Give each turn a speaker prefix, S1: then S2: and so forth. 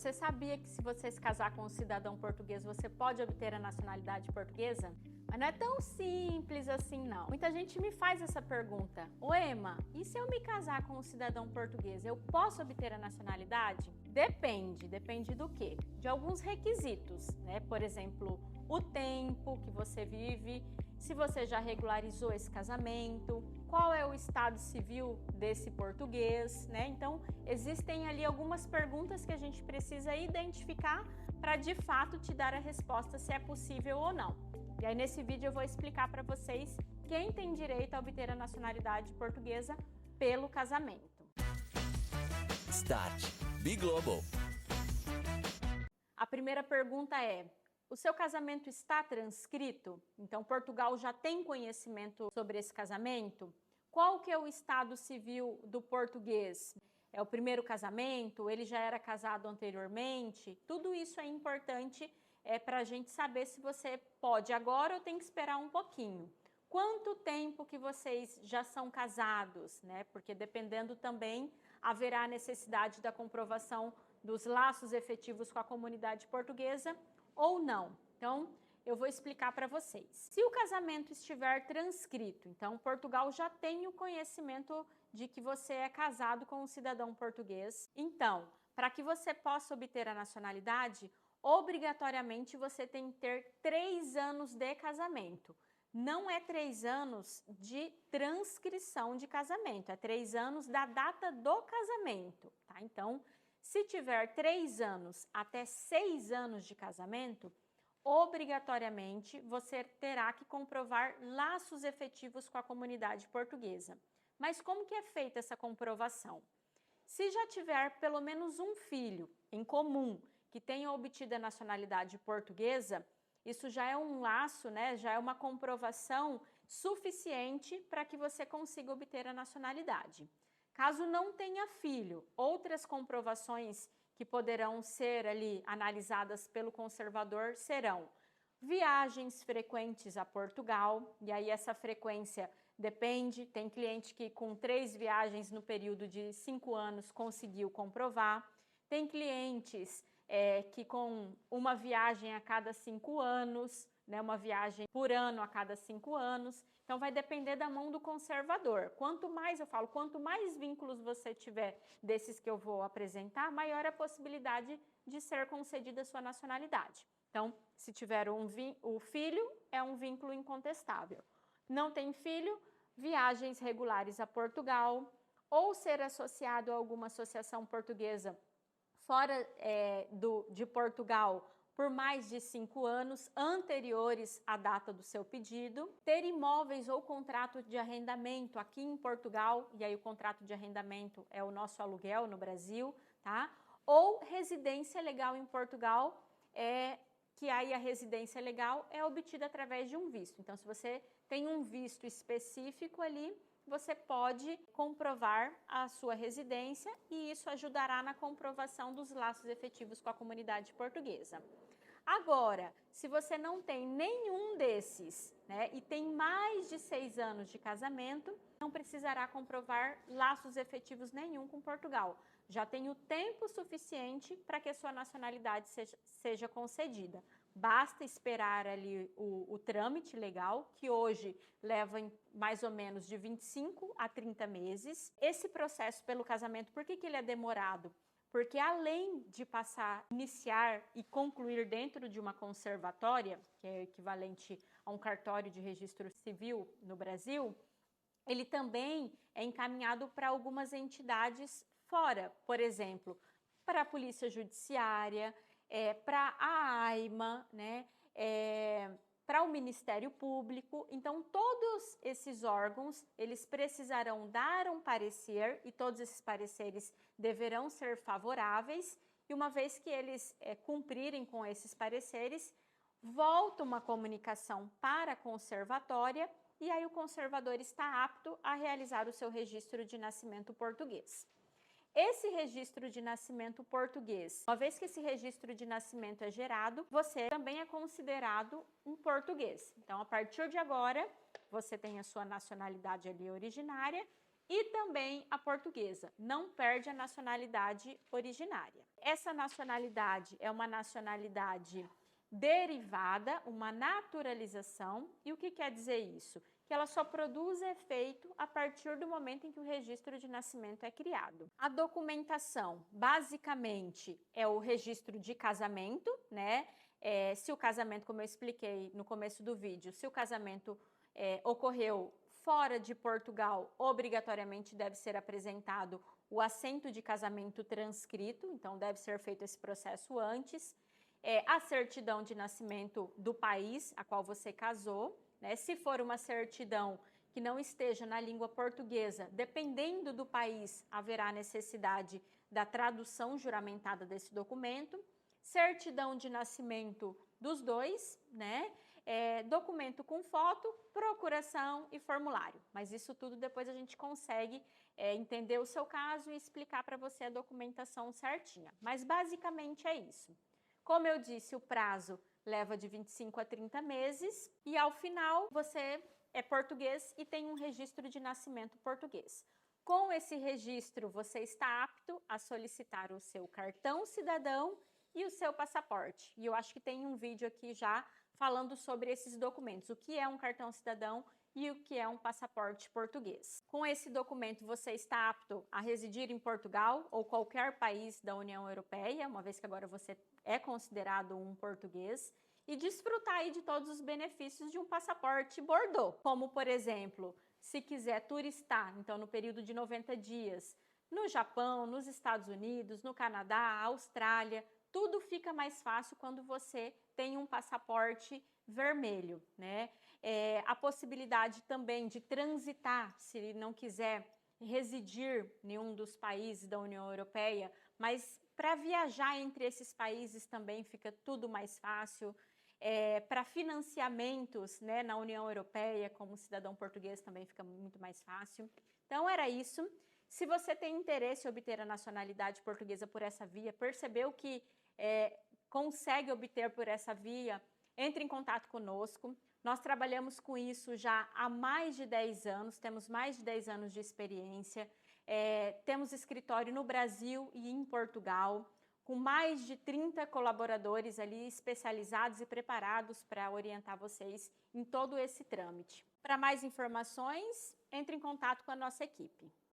S1: Você sabia que se você se casar com um cidadão português, você pode obter a nacionalidade portuguesa? Mas não é tão simples assim, não. Muita gente me faz essa pergunta. Ô, Ema, e se eu me casar com um cidadão português, eu posso obter a nacionalidade? Depende do quê? De alguns requisitos, né? Por exemplo, o tempo que você vive, se você já regularizou esse casamento, qual é o estado civil desse português, né? Então, existem ali algumas perguntas que a gente precisa identificar para de fato te dar a resposta se é possível ou não. E aí nesse vídeo eu vou explicar para vocês quem tem direito a obter a nacionalidade portuguesa pelo casamento.
S2: Start Be Global.
S1: A primeira pergunta é: o seu casamento está transcrito? Então Portugal já tem conhecimento sobre esse casamento? Qual que é o estado civil do português? É o primeiro casamento? Ele já era casado anteriormente? Tudo isso é importante para a gente saber se você pode agora ou tem que esperar um pouquinho. Quanto tempo que vocês já são casados, né? Porque dependendo também haverá a necessidade da comprovação dos laços efetivos com a comunidade portuguesa ou não. Então, eu vou explicar para vocês. Se o casamento estiver transcrito, então Portugal já tem o conhecimento de que você é casado com um cidadão português. Então, para que você possa obter a nacionalidade, obrigatoriamente você tem que ter 3 anos de casamento. Não é 3 anos de transcrição de casamento, é 3 anos da data do casamento, tá? Então, se tiver 3 anos até 6 anos de casamento, obrigatoriamente você terá que comprovar laços efetivos com a comunidade portuguesa. Mas como que é feita essa comprovação? Se já tiver pelo menos um filho em comum que tenha obtido a nacionalidade portuguesa, isso já é um laço, né? Já é uma comprovação suficiente para que você consiga obter a nacionalidade. Caso não tenha filho, outras comprovações que poderão ser ali analisadas pelo conservador serão viagens frequentes a Portugal, e aí essa frequência depende, tem cliente que com 3 viagens no período de 5 anos conseguiu comprovar, tem clientes que com uma viagem a cada 5 anos, né, uma viagem por ano a cada 5 anos, então vai depender da mão do conservador. Quanto mais, eu falo, quanto mais vínculos você tiver desses que eu vou apresentar, maior a possibilidade de ser concedida a sua nacionalidade. Então, se tiver o filho, é um vínculo incontestável. Não tem filho, viagens regulares a Portugal, ou ser associado a alguma associação portuguesa fora de Portugal por mais de 5 anos anteriores à data do seu pedido, ter imóveis ou contrato de arrendamento aqui em Portugal, e aí o contrato de arrendamento é o nosso aluguel no Brasil, tá? Ou residência legal em Portugal, que aí a residência legal é obtida através de um visto. Então, se você tem um visto específico ali, você pode comprovar a sua residência e isso ajudará na comprovação dos laços efetivos com a comunidade portuguesa. Agora, se você não tem nenhum desses, né, e tem mais de 6 anos de casamento, não precisará comprovar laços efetivos nenhum com Portugal. Já tem o tempo suficiente para que a sua nacionalidade seja concedida. Basta esperar ali o trâmite legal, que hoje leva mais ou menos de 25 a 30 meses. Esse processo pelo casamento, por que ele é demorado? Porque além de iniciar e concluir dentro de uma conservatória, que é equivalente a um cartório de registro civil no Brasil, ele também é encaminhado para algumas entidades fora, por exemplo, para a Polícia Judiciária, para a AIMA, né? Para o Ministério Público. Então, todos esses órgãos, eles precisarão dar um parecer e todos esses pareceres deverão ser favoráveis. E uma vez que eles cumprirem com esses pareceres, volta uma comunicação para a conservatória e aí o conservador está apto a realizar o seu registro de nascimento português. Esse registro de nascimento português, uma vez que esse registro de nascimento é gerado, você também é considerado um português. Então, a partir de agora, você tem a sua nacionalidade ali originária e também a portuguesa. Não perde a nacionalidade originária. Essa nacionalidade é uma nacionalidade derivada, uma naturalização. E o que quer dizer isso? Que ela só produz efeito a partir do momento em que o registro de nascimento é criado. A documentação, basicamente, é o registro de casamento, né? Se o casamento, como eu expliquei no começo do vídeo, se o casamento ocorreu fora de Portugal, obrigatoriamente deve ser apresentado o assento de casamento transcrito, então deve ser feito esse processo antes. A certidão de nascimento do país a qual você casou, né? Se for uma certidão que não esteja na língua portuguesa, dependendo do país, haverá necessidade da tradução juramentada desse documento. Certidão de nascimento dos dois, né? Documento com foto, procuração e formulário. Mas isso tudo depois a gente consegue entender o seu caso e explicar para você a documentação certinha. Mas basicamente é isso. Como eu disse, o prazo leva de 25 a 30 meses e ao final você é português e tem um registro de nascimento português. Com esse registro, você está apto a solicitar o seu cartão cidadão e o seu passaporte. E eu acho que tem um vídeo aqui já falando sobre esses documentos, o que é um cartão cidadão e o que é um passaporte português. Com esse documento, você está apto a residir em Portugal ou qualquer país da União Europeia, uma vez que agora você é considerado um português, e desfrutar aí de todos os benefícios de um passaporte Bordeaux, como, por exemplo, se quiser turistar, então no período de 90 dias, no Japão, nos Estados Unidos, no Canadá, Austrália, tudo fica mais fácil quando você tem um passaporte vermelho, né? A possibilidade também de transitar, se não quiser residir em um dos países da União Europeia, mas para viajar entre esses países também fica tudo mais fácil. Para financiamentos, né, na União Europeia, como cidadão português, também fica muito mais fácil. Então, era isso. Se você tem interesse em obter a nacionalidade portuguesa por essa via, percebeu que consegue obter por essa via, entre em contato conosco. Nós trabalhamos com isso já há mais de 10 anos, temos mais de 10 anos de experiência, temos escritório no Brasil e em Portugal, com mais de 30 colaboradores ali especializados e preparados para orientar vocês em todo esse trâmite. Para mais informações, entre em contato com a nossa equipe.